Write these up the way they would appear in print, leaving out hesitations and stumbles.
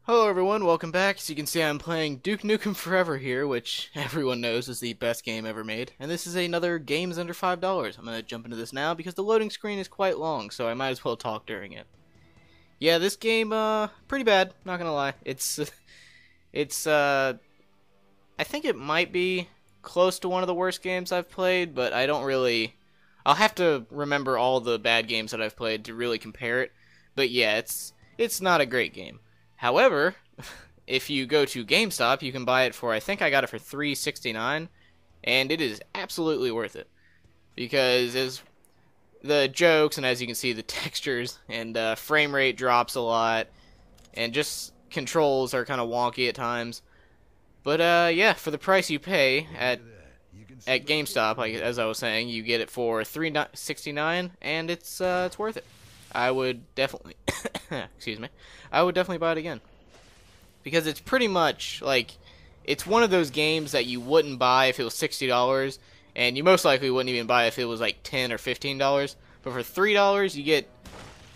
Hello everyone, welcome back. As you can see, I'm playing Duke Nukem Forever here, which everyone knows is the best game ever made. And this is another Games Under $5. I'm going to jump into this now because the loading screen is quite long, so I might as well talk during it. Yeah, this game, pretty bad, not gonna lie. I think it might be close to one of the worst games I've played, but I don't really... I'll have to remember all the bad games that I've played to really compare it. But yeah, it's not a great game. However, if you go to GameStop, you can buy it for, I think I got it for $3.69, and it is absolutely worth it. Because as the jokes, and as you can see, the textures, and frame rate drops a lot, and just controls are kind of wonky at times. But yeah, for the price you pay at GameStop, like as I was saying, you get it for $3.69, and it's worth it. I would definitely, excuse me, I would definitely buy it again. Because it's pretty much, like, it's one of those games that you wouldn't buy if it was $60, and you most likely wouldn't even buy if it was like $10 or $15. But for $3, you get,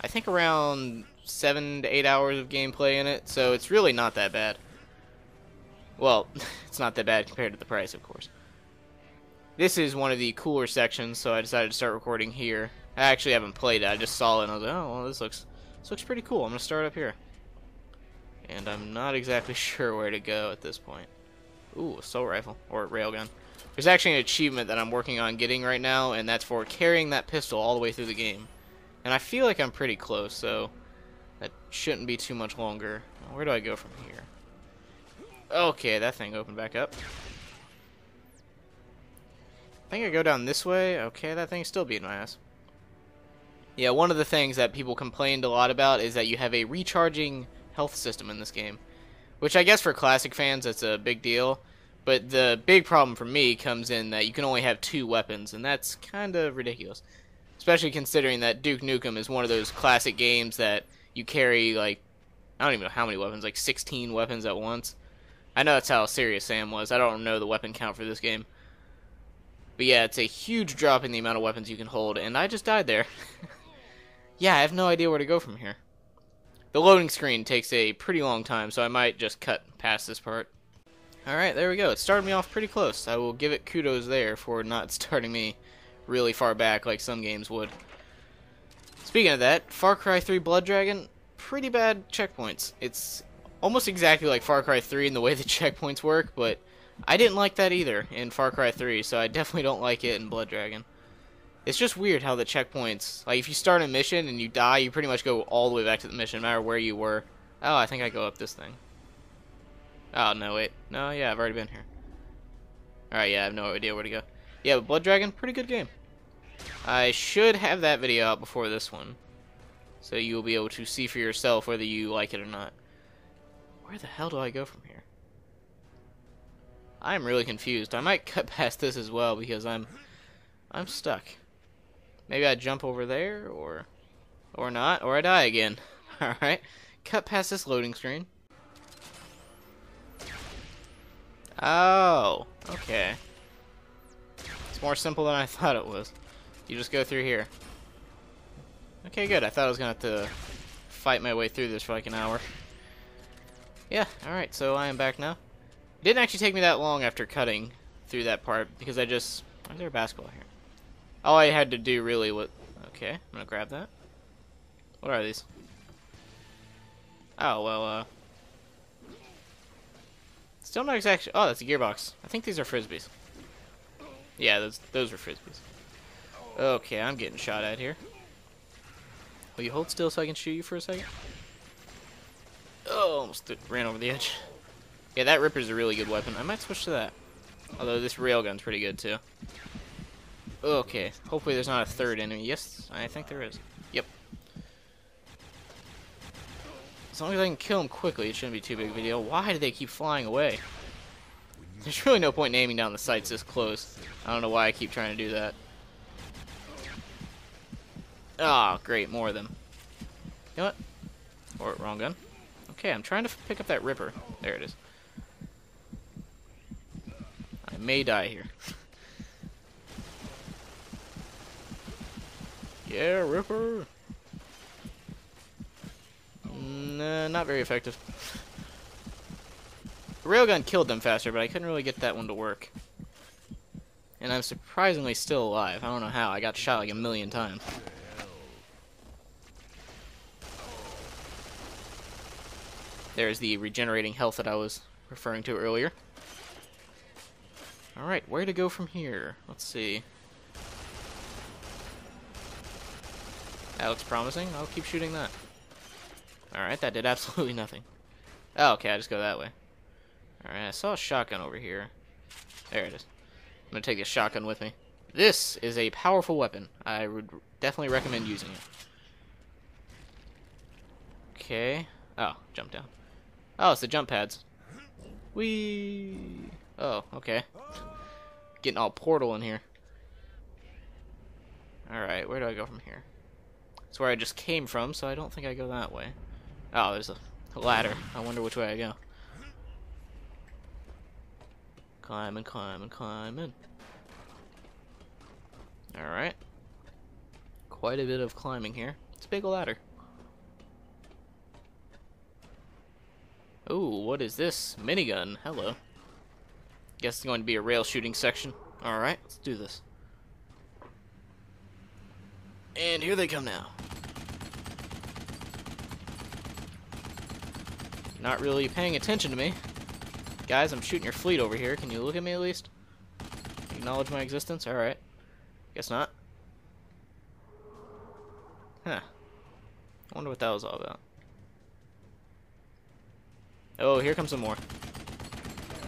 I think, around 7 to 8 hours of gameplay in it, so it's really not that bad. Well, it's not that bad compared to the price, of course. This is one of the cooler sections, so I decided to start recording here. I actually haven't played it, I just saw it and I was like, oh, well, this looks pretty cool. I'm going to start up here. And I'm not exactly sure where to go at this point. Ooh, assault rifle, or railgun. There's actually an achievement that I'm working on getting right now, and that's for carrying that pistol all the way through the game. And I feel like I'm pretty close, so that shouldn't be too much longer. Where do I go from here? Okay, that thing opened back up. I think I go down this way. Okay, that thing's still beating my ass. Yeah, one of the things that people complained a lot about is that you have a recharging health system in this game. Which I guess for classic fans that's a big deal. But the big problem for me comes in that you can only have 2 weapons, and that's kind of ridiculous. Especially considering that Duke Nukem is one of those classic games that you carry, like, I don't even know how many weapons, like 16 weapons at once. I know that's how serious Sam was. I don't know the weapon count for this game. But yeah, it's a huge drop in the amount of weapons you can hold, and I just died there. Yeah, I have no idea where to go from here. The loading screen takes a pretty long time, so I might just cut past this part. Alright, there we go. It started me off pretty close. I will give it kudos there for not starting me really far back like some games would. Speaking of that, Far Cry 3 Blood Dragon, pretty bad checkpoints. It's almost exactly like Far Cry 3 in the way the checkpoints work, but I didn't like that either in Far Cry 3, so I definitely don't like it in Blood Dragon. It's just weird how the checkpoints, like if you start a mission and you die, you pretty much go all the way back to the mission, no matter where you were. Oh, I think I go up this thing. Oh, no, wait. No, yeah, I've already been here. Alright, yeah, I have no idea where to go. Yeah, but Blood Dragon, pretty good game. I should have that video out before this one, so you'll be able to see for yourself whether you like it or not. Where the hell do I go from here? I'm really confused. I might cut past this as well because I'm stuck. Maybe I jump over there, or not, or I die again. Alright, cut past this loading screen. Oh, okay. It's more simple than I thought it was. You just go through here. Okay, good. I thought I was going to have to fight my way through this for like an hour. Yeah, alright, so I am back now. It didn't actually take me that long after cutting through that part, because I just... Why is there a basketball here? All I had to do really was... Okay, I'm gonna grab that. What are these? Oh, well, still not exactly... Oh, that's a gearbox. I think these are frisbees. Yeah, those are frisbees. Okay, I'm getting shot at here. Will you hold still so I can shoot you for a second? Oh, almost ran over the edge. Yeah, that Ripper's a really good weapon. I might switch to that. Although this railgun's pretty good, too. Okay, hopefully there's not a third enemy. Yes, I think there is. Yep. As long as I can kill him quickly, it shouldn't be too big of a deal. Why do they keep flying away? There's really no point in aiming down the sights this close. I don't know why I keep trying to do that. Ah, oh, great, more of them. You know what? Or, wrong gun. Okay, I'm trying to pick up that Ripper. There it is. I may die here. Yeah, Ripper. Nah, not very effective. railgun killed them faster, but I couldn't really get that one to work. And I'm surprisingly still alive. I don't know how. I got shot like a million times. There's the regenerating health that I was referring to earlier. Alright, where to go from here? Let's see. That looks promising. I'll keep shooting that. Alright, that did absolutely nothing. Oh, okay, I just go that way. Alright, I saw a shotgun over here. There it is. I'm gonna take this shotgun with me. This is a powerful weapon. I would definitely recommend using it. Okay. Oh, jump down. Oh, it's the jump pads. Whee! Oh, okay. Getting all portal in here. Alright, where do I go from here? It's where I just came from, so I don't think I go that way. Oh, there's a ladder. I wonder which way I go. Climbing, climbing, climbing. Alright. Quite a bit of climbing here. It's a big ladder. Ooh, what is this? Minigun. Hello. Guess it's going to be a rail shooting section. Alright, let's do this. And here they come now. Not really paying attention to me. Guys, I'm shooting your fleet over here. Can you look at me at least? Acknowledge my existence? Alright. Guess not. Huh. I wonder what that was all about. Oh, here comes some more.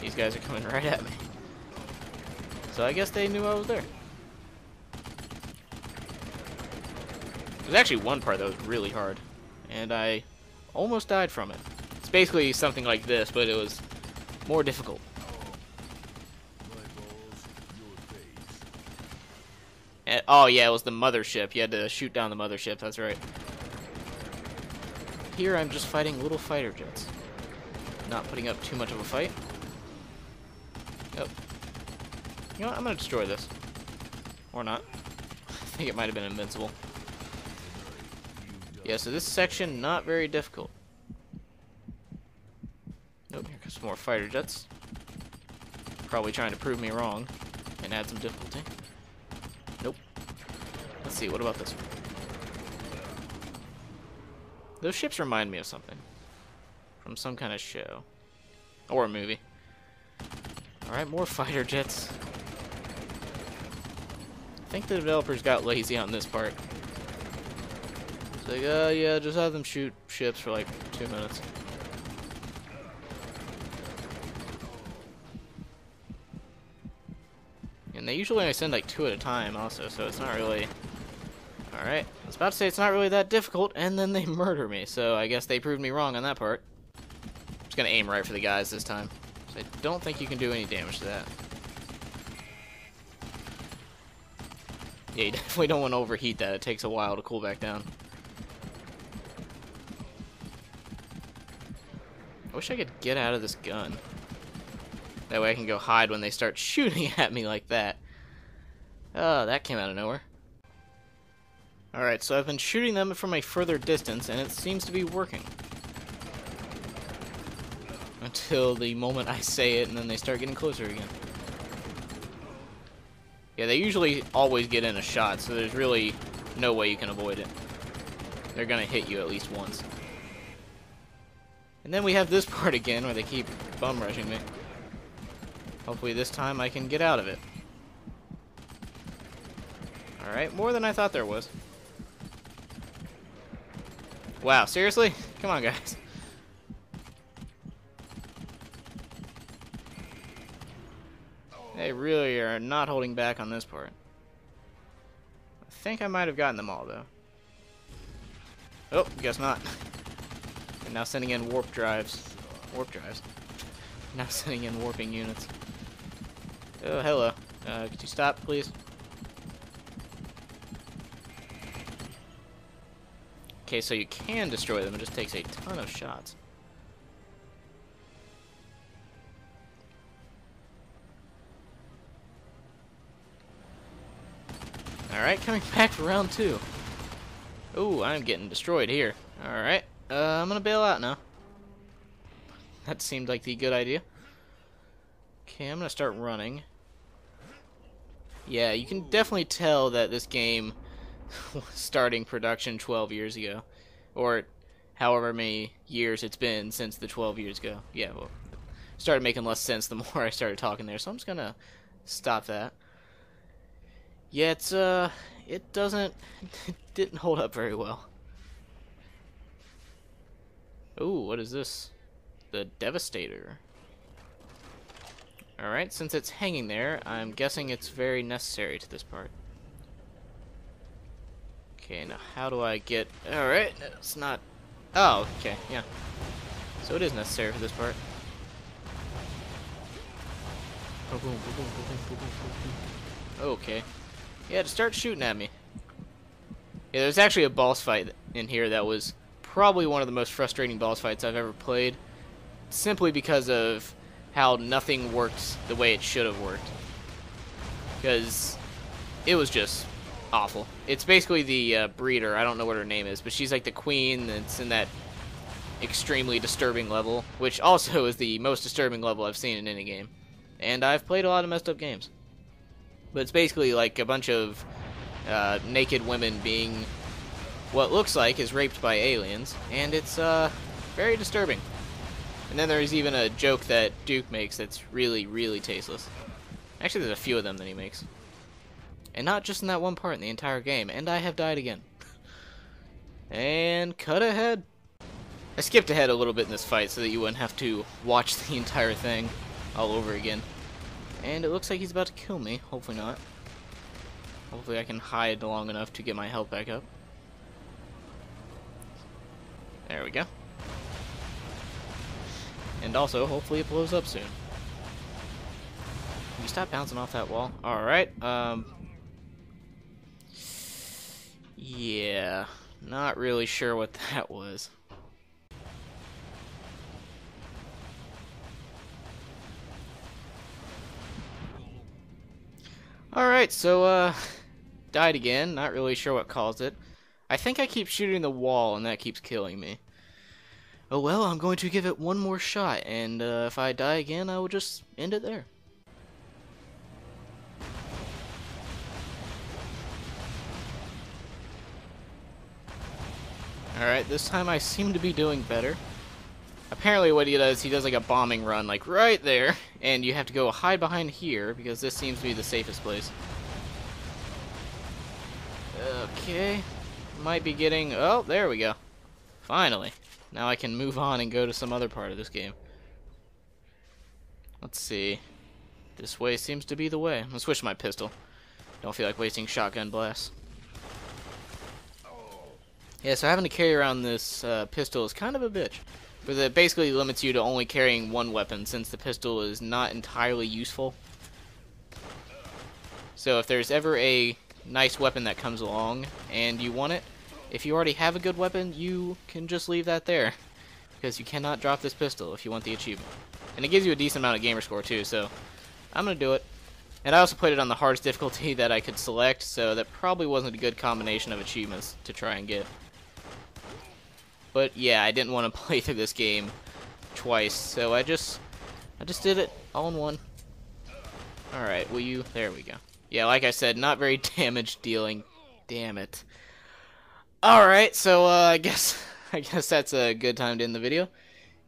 These guys are coming right at me. So I guess they knew I was there. There's actually one part that was really hard, and I almost died from it. It's basically something like this, but it was more difficult. And, oh yeah, it was the mothership. You had to shoot down the mothership, that's right. Here I'm just fighting little fighter jets. Not putting up too much of a fight. Oh. You know what? I'm gonna destroy this. Or not. I think it might have been invincible. Yeah, so this section, not very difficult. Nope, here comes some more fighter jets. Probably trying to prove me wrong and add some difficulty. Nope. Let's see, what about this one? Those ships remind me of something. From some kind of show. Or a movie. Alright, more fighter jets. I think the developers got lazy on this part. It's like, yeah, just have them shoot ships for like 2 minutes. And they usually only send like 2 at a time also, so it's not really... Alright, I was about to say it's not really that difficult, and then they murder me, so I guess they proved me wrong on that part. I'm just gonna aim right for the guys this time. So I don't think you can do any damage to that. Yeah, you definitely don't want to overheat that. It takes a while to cool back down. I wish I could get out of this gun. That way I can go hide when they start shooting at me like that. Oh, that came out of nowhere. Alright, so I've been shooting them from a further distance, and it seems to be working. Until the moment I say it, and then they start getting closer again. Yeah, they usually always get in a shot, so there's really no way you can avoid it. They're gonna hit you at least once. And then we have this part again, where they keep bum rushing me. Hopefully this time I can get out of it. Alright, more than I thought there was. Wow, seriously? Come on, guys. They really are not holding back on this part. I think I might have gotten them all, though. Oh, guess not. They're now sending in warp drives. Warp drives? Now sending in warping units. Oh, hello. Could you stop, please? Okay, so you can destroy them. It just takes a ton of shots. Alright, coming back for round 2. Ooh, I'm getting destroyed here. Alright, I'm gonna bail out now. That seemed like the good idea. Okay, I'm gonna start running. Yeah, you can definitely tell that this game was starting production 12 years ago. Or however many years it's been since the 12 years ago. Yeah, well, started making less sense the more I started talking there, so I'm just gonna stop that. Yeah, it doesn't, it didn't hold up very well. Ooh, what is this? The Devastator. Alright, since it's hanging there, I'm guessing it's very necessary to this part. Okay, now how do I get... Alright, it's not... Oh, okay, yeah. So it is necessary for this part. Okay. Yeah, to start shooting at me. Yeah, there's actually a boss fight in here that was probably one of the most frustrating boss fights I've ever played. Simply because of how nothing worked the way it should have worked. Because it was just awful. It's basically the breeder. I don't know what her name is, but she's like the queen that's in that extremely disturbing level, which also is the most disturbing level I've seen in any game. And I've played a lot of messed up games. But it's basically like a bunch of naked women being what looks like is raped by aliens, and it's very disturbing. And then there's even a joke that Duke makes that's really, really tasteless. Actually, there's a few of them that he makes. And not just in that one part in the entire game. And I have died again. And cut ahead. I skipped ahead a little bit in this fight so that you wouldn't have to watch the entire thing all over again. And it looks like he's about to kill me. Hopefully not. Hopefully I can hide long enough to get my health back up. There we go. And also, hopefully it blows up soon. Can you stop bouncing off that wall? Alright, yeah, not really sure what that was. Alright, so, died again. Not really sure what caused it. I think I keep shooting the wall and that keeps killing me. Oh well, I'm going to give it one more shot, and if I die again, I will just end it there. Alright, this time I seem to be doing better. Apparently what he does like a bombing run, like right there, and you have to go hide behind here, because this seems to be the safest place. Okay, might be getting... Oh, there we go. Finally. Now I can move on and go to some other part of this game. Let's see. This way seems to be the way. I'll switch to my pistol. Don't feel like wasting shotgun blasts. Yeah, so having to carry around this pistol is kind of a bitch. But it basically limits you to only carrying one weapon, since the pistol is not entirely useful. So if there's ever a nice weapon that comes along and you want it, if you already have a good weapon, you can just leave that there. Because you cannot drop this pistol if you want the achievement. And it gives you a decent amount of gamer score too, so I'm going to do it. And I also played it on the hardest difficulty that I could select, so that probably wasn't a good combination of achievements to try and get. But yeah, I didn't want to play through this game twice, so I just did it all in one. Alright, will you... There we go. Yeah, like I said, not very damage dealing. Damn it. Alright, so I guess that's a good time to end the video.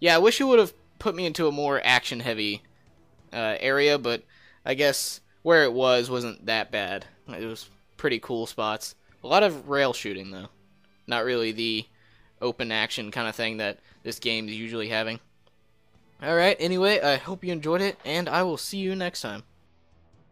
Yeah, I wish you would have put me into a more action-heavy area, but I guess where it wasn't that bad. It was pretty cool spots. A lot of rail shooting, though. Not really the open action kind of thing that this game is usually having. Alright, anyway, I hope you enjoyed it, and I will see you next time.